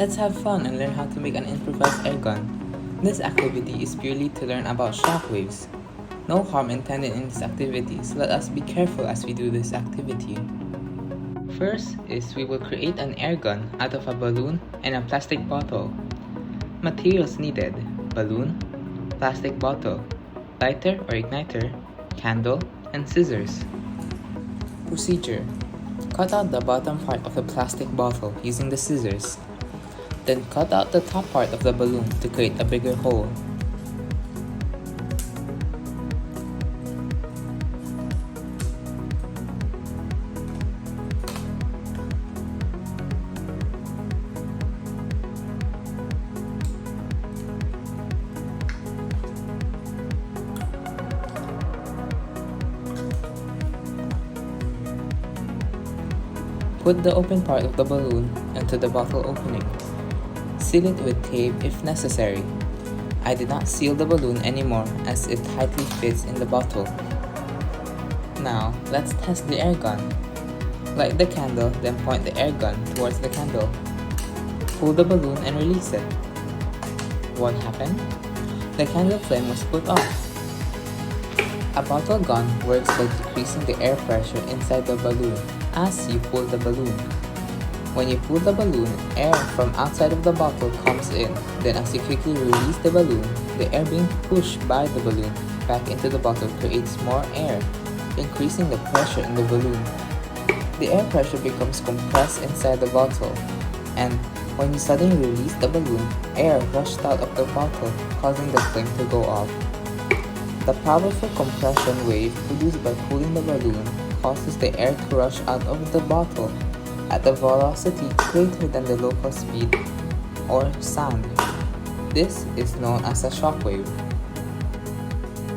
Let's have fun and learn how to make an improvised air gun. This activity is purely to learn about shockwaves. No harm intended in this activity, so let us be careful as we do this activity. First is we will create an air gun out of a balloon and a plastic bottle. Materials needed: balloon, plastic bottle, lighter or igniter, candle, and scissors. Procedure: cut out the bottom part of the plastic bottle using the scissors. Then cut out the top part of the balloon to create a bigger hole. Put the open part of the balloon into the bottle opening. Seal it with tape if necessary. I did not seal the balloon anymore as it tightly fits in the bottle. Now, let's test the air gun. Light the candle, then point the air gun towards the candle. Pull the balloon and release it. What happened? The candle flame was put off. A bottle gun works by decreasing the air pressure inside the balloon as you pull the balloon. When you pull the balloon, air from outside of the bottle comes in. Then as you quickly release the balloon, the air being pushed by the balloon back into the bottle creates more air, increasing the pressure in the balloon. The air pressure becomes compressed inside the bottle, and when you suddenly release the balloon, air rushed out of the bottle, causing the flame to go off. The powerful compression wave produced by pulling the balloon causes the air to rush out of the bottle at a velocity greater than the local speed or sound. This is known as a shockwave.